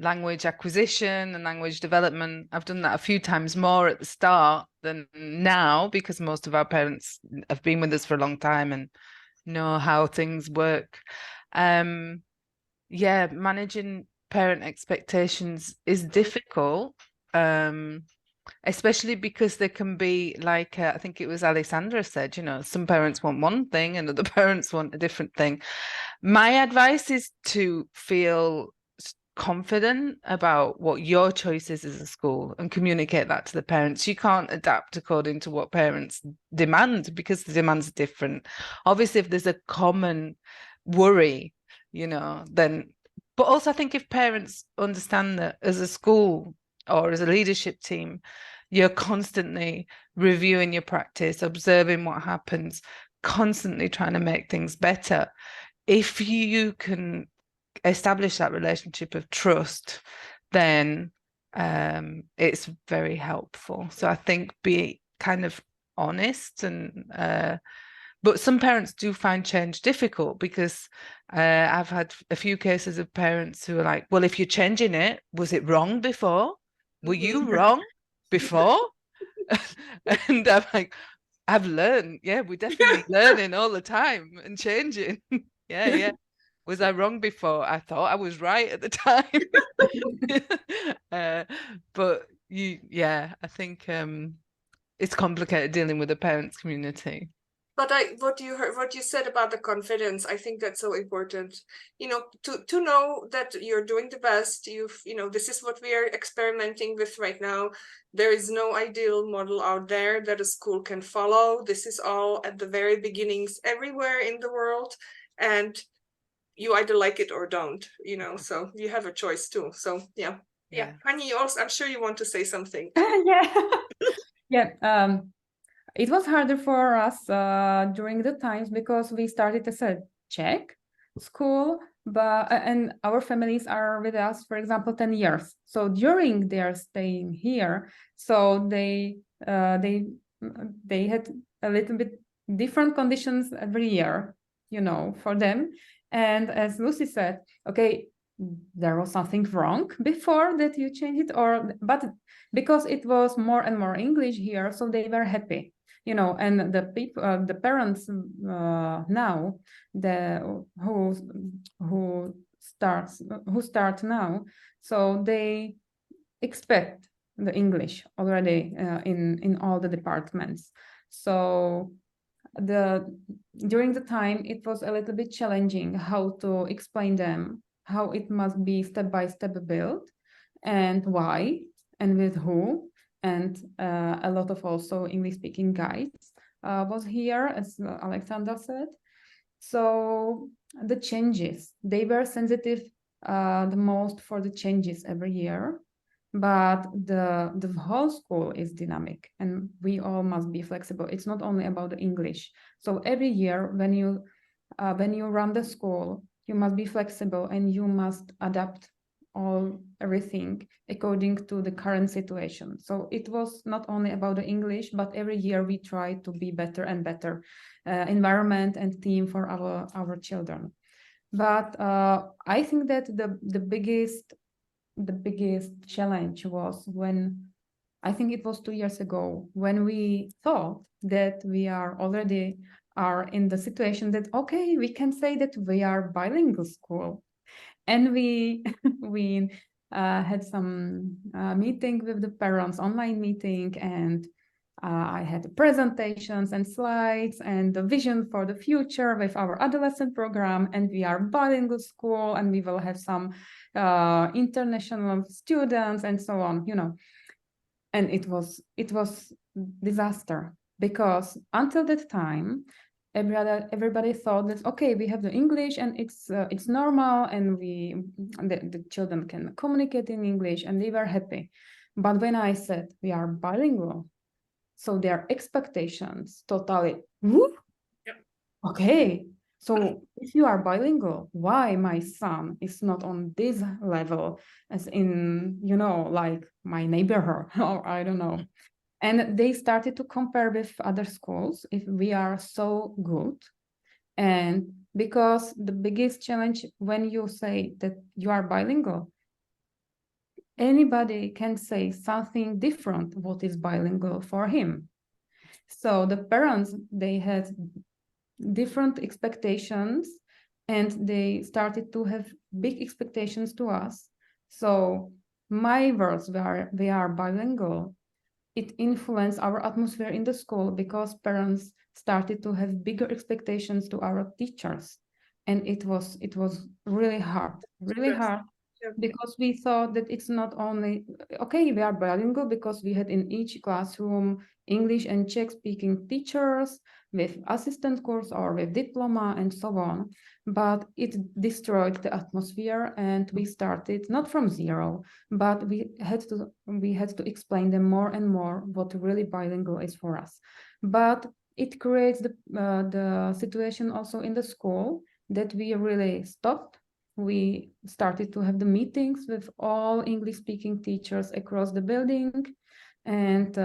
language acquisition and language development. I've done that a few times more at the start than now, because most of our parents have been with us for a long time and know how things work. Managing parent expectations is difficult, especially because there can be, like I think it was Alexandra said, some parents want one thing and other parents want a different thing. My advice is to feel confident about what your choice is as a school and communicate that to the parents. You can't adapt according to what parents demand because the demands are different. Obviously, if there's a common worry, then, but also I think if parents understand that as a school or as a leadership team, you're constantly reviewing your practice, observing what happens, constantly trying to make things better, if you can establish that relationship of trust, then it's very helpful. So I think be kind of honest, and but some parents do find change difficult, because I've had a few cases of parents who are like, well, if you're changing it, was it wrong before? Were you wrong before? And I'm like, I've learned. Yeah, we're definitely learning all the time and changing. Yeah. Was I wrong before? I thought I was right at the time. But I think it's complicated dealing with the parents community. But what you said about the confidence, I think that's so important. To know that you're doing the best. This is what we are experimenting with right now. There is no ideal model out there that a school can follow. This is all at the very beginnings everywhere in the world, and you either like it or don't. So you have a choice too. So yeah. Hani, also, I'm sure you want to say something. It was harder for us during the times, because we started as a Czech school, and our families are with us, for example, 10 years. So during their staying here, so they had a little bit different conditions every year, for them. And as Lucy said, okay, there was something wrong before that you changed it, but because it was more and more English here, so they were happy. And the people, the parents now, who start now, so they expect the English already in all the departments. So during the time, it was a little bit challenging how to explain them how it must be step by step built, and why, and with who. And a lot of also English-speaking guides was here, as Alexandra said. So the changes, they were sensitive the most for the changes every year, but the whole school is dynamic, and we all must be flexible. It's not only about the English. So every year when you run the school, you must be flexible, and you must adapt everything according to the current situation. So it was not only about the English, but every year we try to be better and better environment and team for our children. But I think that the biggest challenge was when, I think it was 2 years ago, when we thought that we are in the situation that, okay, we can say that we are bilingual school. And we had some meeting with the parents, online meeting, and I had presentations and slides and the vision for the future with our adolescent program, and we are bilingual school, and we will have some international students and so on, And it was disaster, because until that time, everybody thought that, okay, we have the English and it's normal, and the children can communicate in English, and they were happy. But when I said we are bilingual, so their expectations totally, whoop. Okay, so if you are bilingual, why my son is not on this level as in, like my neighborhood, or I don't know. And they started to compare with other schools if we are so good. And because the biggest challenge when you say that you are bilingual, anybody can say something different what is bilingual for him. So the parents, they had different expectations, and they started to have big expectations to us. So my words were, we are bilingual, it influenced our atmosphere in the school, because parents started to have bigger expectations to our teachers. And it was really hard, because we thought that it's not only, okay, we are bilingual because we had in each classroom English and Czech speaking teachers with assistant course or with diploma and so on, but it destroyed the atmosphere, and we started not from zero, but we had to explain them more and more what really bilingual is for us. But it creates the situation also in the school that we really stopped. We started to have the meetings with all English-speaking teachers across the building, and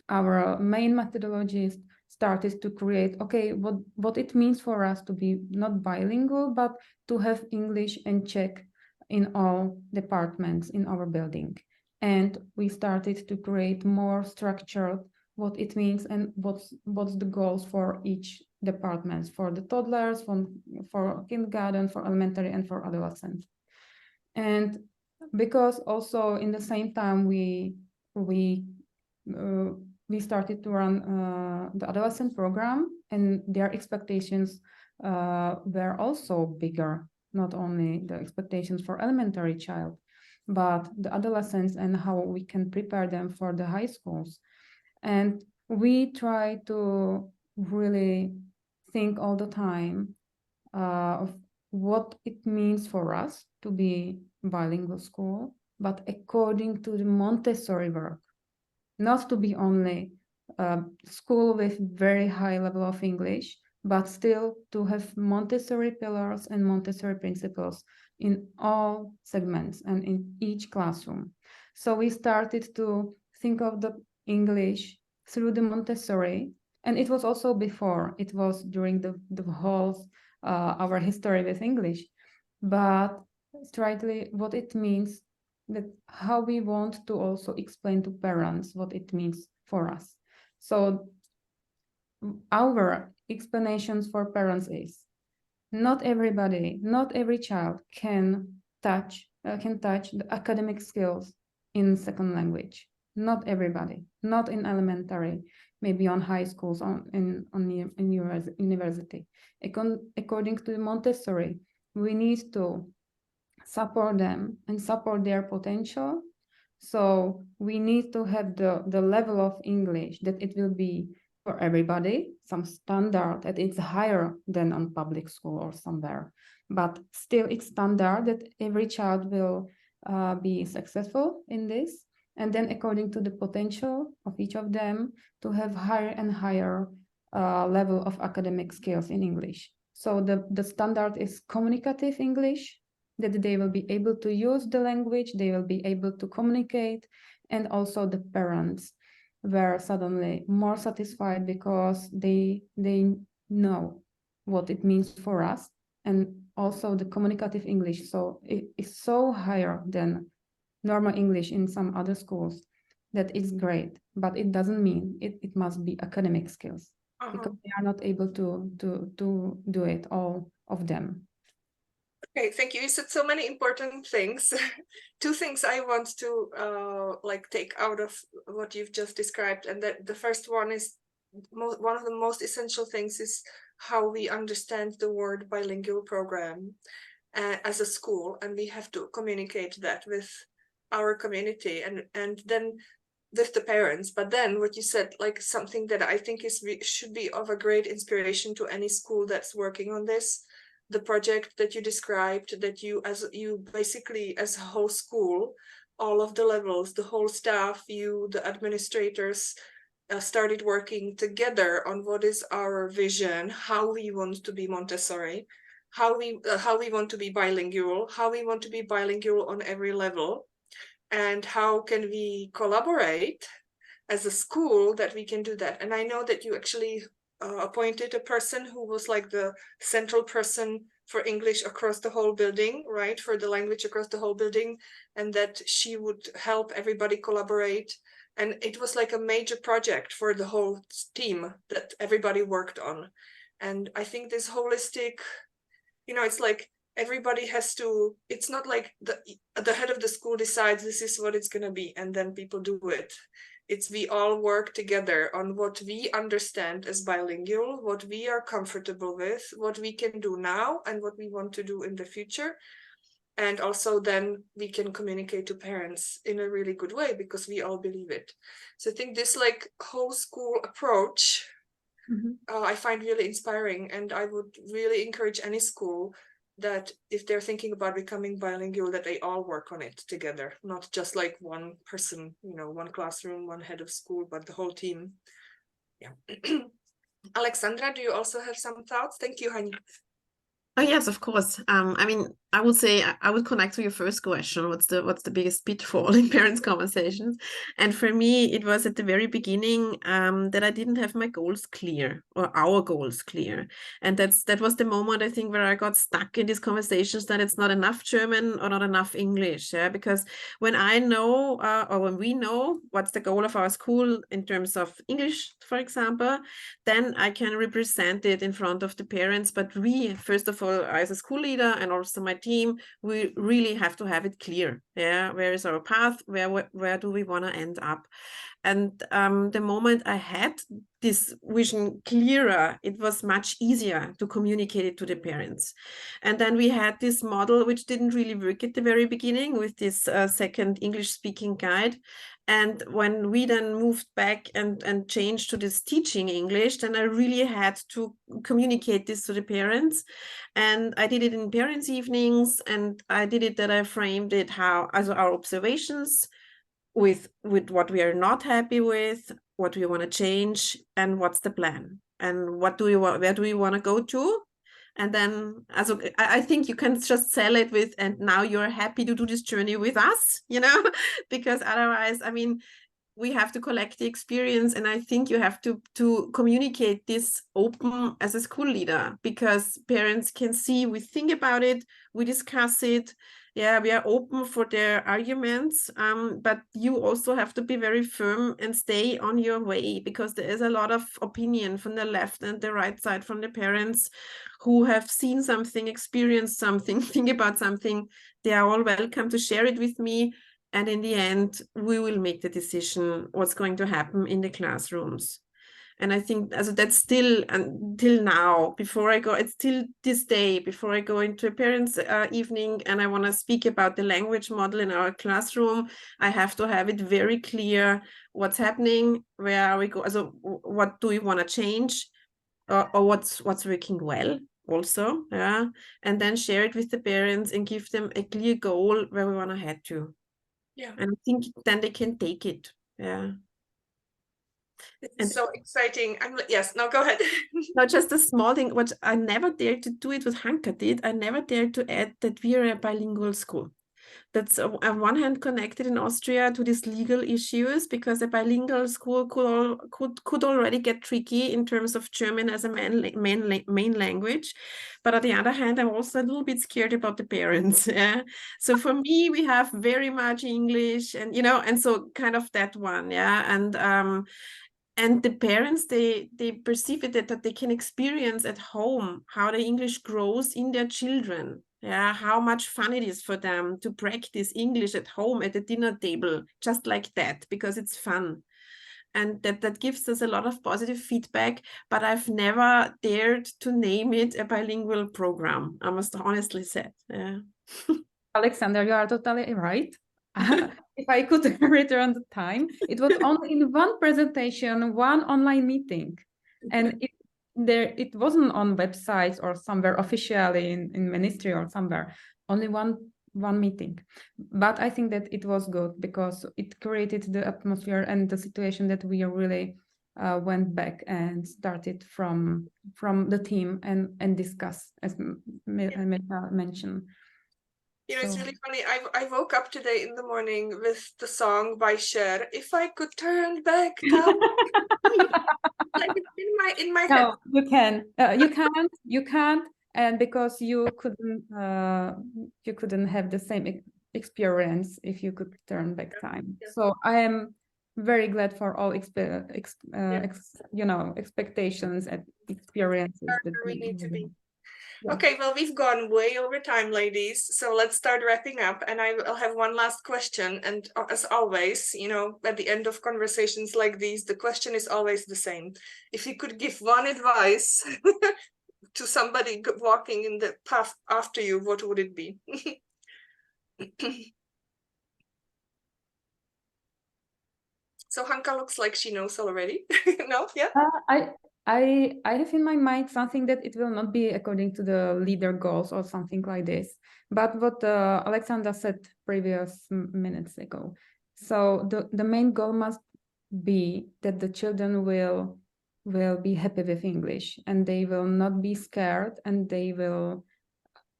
our main methodologist started to create, okay, what it means for us to be not bilingual, but to have English and Czech in all departments in our building. And we started to create more structured what it means and what's the goals for each department, for the toddlers, for kindergarten, for elementary, and for adolescents. And because also in the same time we started to run the adolescent program, and their expectations were also bigger, not only the expectations for elementary child, but the adolescents and how we can prepare them for the high schools. And we try to really think all the time of what it means for us to be bilingual school, but according to the Montessori work, not to be only a school with very high level of English, but still to have Montessori pillars and Montessori principles in all segments and in each classroom. So we started to think of the English through the Montessori, and it was also before, it was during the whole our history with English, but strictly what it means, that how we want to also explain to parents what it means for us. So our explanations for parents is not everybody, not every child can touch the academic skills in second language. Not everybody, not in elementary, maybe on high schools, in university. According to Montessori, we need to support them and support their potential. So we need to have the level of English that it will be for everybody, some standard that it's higher than on public school or somewhere, but still it's standard that every child will be successful in this. And then according to the potential of each of them, to have higher and higher level of academic skills in English. So the standard is communicative English, that they will be able to use the language, they will be able to communicate, and also the parents were suddenly more satisfied because they know what it means for us, and also the communicative English. So it is so higher than normal English in some other schools that it's great, but it doesn't mean it must be academic skills, because they are not able to do it, all of them. Okay, thank you. You said so many important things. Two things I want to take out of what you've just described, and that the first one is one of the most essential things is how we understand the word bilingual program as a school, and we have to communicate that with our community and then with the parents. But then what you said, like something that I think should be of a great inspiration to any school that's working on this, the project that you described, that you basically as a whole school, all of the levels, the whole staff, the administrators started working together on what is our vision, how we want to be Montessori, how we want to be bilingual, how we want to be bilingual on every level, and how can we collaborate as a school that we can do that. And I know that you actually appointed a person who was like the central person for English across the whole building, right? For the language across the whole building, and that she would help everybody collaborate. And it was like a major project for the whole team that everybody worked on. And I think this holistic, it's like everybody has to, it's not like the head of the school decides this is what it's going to be, and then people do it. It's we all work together on what we understand as bilingual, what we are comfortable with, what we can do now, and what we want to do in the future. And also then we can communicate to parents in a really good way because we all believe it. So I think this like whole school approach, I find really inspiring, and I would really encourage any school that if they're thinking about becoming bilingual, that they all work on it together, not just like one person, one classroom, one head of school, but the whole team. Yeah. Alexandra, do you also have some thoughts? Thank you, Hana. Oh yes, of course. I mean, I would say I would connect to your first question. What's the biggest pitfall in parents' conversations? And for me, it was at the very beginning that I didn't have my goals clear or our goals clear, and that was the moment I think where I got stuck in these conversations that it's not enough German or not enough English. Yeah, because when I know or when we know what's the goal of our school in terms of English, for example, then I can represent it in front of the parents. But we, first of all, as a school leader and also my team, we really have to have it clear. Yeah, where is our path? Where do we want to end up? And the moment I had this vision clearer, it was much easier to communicate it to the parents. And then we had this model, which didn't really work at the very beginning with this second English speaking guide. And when we then moved back and changed to this teaching English, then I really had to communicate this to the parents. And I did it in parents' evenings, and I did it that I framed it as our observations with what we are not happy with, what we want to change, and what's the plan, and where do we want to go to. And then I think you can just sell it with, and now you're happy to do this journey with us, because otherwise, I mean, we have to collect the experience, and I think you have to communicate this open as a school leader, because parents can see we think about it, we discuss it. Yeah, we are open for their arguments, but you also have to be very firm and stay on your way, because there is a lot of opinion from the left and the right side from the parents who have seen something, experienced something, think about something. They are all welcome to share it with me. And in the end, we will make the decision what's going to happen in the classrooms. And I think that's still until now, before I go, it's still this day, before I go into a parents' evening and I want to speak about the language model in our classroom, I have to have it very clear what's happening, where are we go, also what do we want to change, or what's working well also, yeah, and then share it with the parents and give them a clear goal where we want to head to. Yeah. And I think then they can take it. Yeah. It's so exciting. Yes, no, go ahead. No, just a small thing, what I never dared to do it, what Hanka did, I never dared to add that we are a bilingual school. That's on one hand connected in Austria to these legal issues, because a bilingual school could already get tricky in terms of German as a main language. But on the other hand, I'm also a little bit scared about the parents. Yeah. So for me, we have very much English, and and so kind of that one, yeah. And the parents, they perceive it that they can experience at home how the English grows in their children. Yeah, how much fun it is for them to practice English at home at the dinner table, just like that, because it's fun. And that gives us a lot of positive feedback, but I've never dared to name it a bilingual program, I must honestly say. Yeah. Alexandra, you are totally right. If I could return the time, it was only in one presentation, one online meeting, and it wasn't on websites or somewhere officially in ministry or somewhere. Only one meeting, but I think that it was good because it created the atmosphere and the situation that we really went back and started from the team and discuss, as Mirka mentioned. It's really funny. I woke up today in the morning with the song by Cher, "If I Could Turn Back Time." Like in my head. No, you can't, and because you couldn't have the same experience if you could turn back time. Yeah. So I am very glad for all expectations and experiences that we need to be. Yeah. Okay, well, we've gone way over time, ladies. So let's start wrapping up. And I'll have one last question. And as always, at the end of conversations like these, the question is always the same. If you could give one advice to somebody walking in the path after you, what would it be? So Hanka looks like she knows already. No? Yeah? I have in my mind something that it will not be according to the leader goals or something like this, but what Alexandra said previous minutes ago. So the main goal must be that the children will be happy with English, and they will not be scared, and they will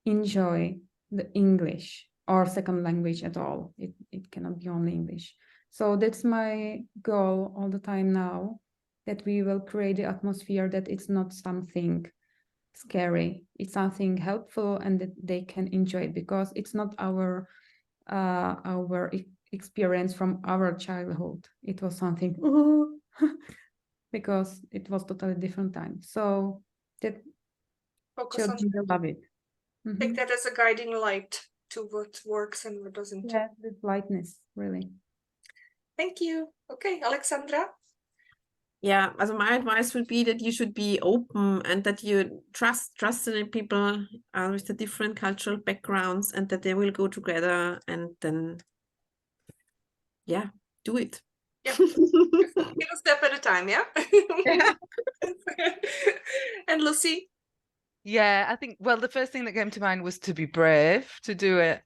enjoy the English or second language at all. It cannot be only English. So that's my goal all the time now, that we will create the atmosphere that it's not something scary, it's something helpful, and that they can enjoy it, because it's not our experience from our childhood. It was something because it was totally different time. So that Focus on children will love it. take that as a guiding light to what works and what doesn't. Yeah, with lightness, really. Thank you. Okay, Alexandra. Yeah, also my advice would be that you should be open and that you trust in people with the different cultural backgrounds, and that they will go together, and then do it. Yeah. Take a step at a time, yeah? And Lucy? Yeah, I think, well, the first thing that came to mind was to be brave to do it.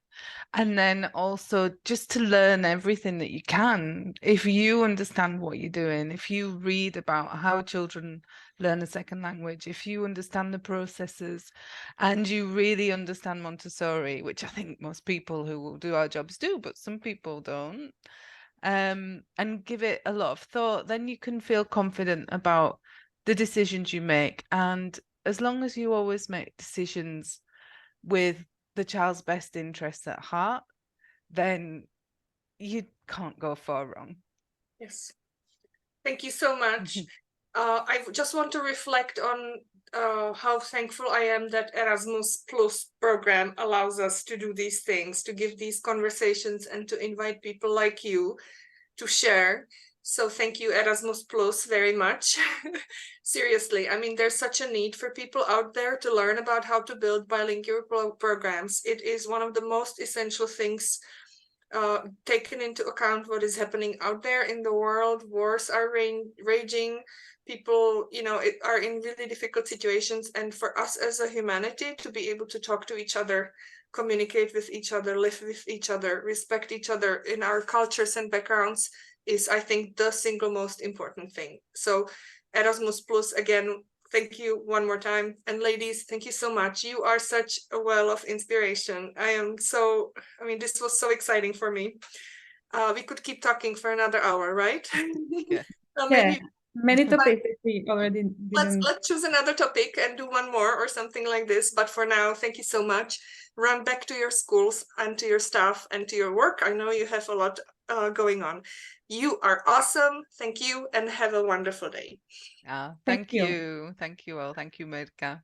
And then also just to learn everything that you can. If you understand what you're doing, if you read about how children learn a second language, if you understand the processes and you really understand Montessori, which I think most people who will do our jobs do, but some people don't, and give it a lot of thought, then you can feel confident about the decisions you make. And as long as you always make decisions with the child's best interests at heart, then you can't go far wrong. Yes. Thank you so much. I just want to reflect on how thankful I am that Erasmus Plus program allows us to do these things, to give these conversations, and to invite people like you to share. So thank you, Erasmus Plus, very much. Seriously, I mean, there's such a need for people out there to learn about how to build bilingual programs. It is one of the most essential things, taken into account what is happening out there in the world. Wars are raging. People, are in really difficult situations. And for us as a humanity to be able to talk to each other, communicate with each other, live with each other, respect each other in our cultures and backgrounds is, I think, the single most important thing. So Erasmus Plus, again, thank you one more time. And ladies, thank you so much. You are such a well of inspiration. This was so exciting for me. We could keep talking for another hour, right? Yeah. So maybe many topics we already didn't. Let's choose another topic and do one more or something like this. But for now, thank you so much. Run back to your schools and to your staff and to your work. I know you have a lot going on. You are awesome. Thank you, and have a wonderful day. Thank you. Thank you all. Thank you, Mirka.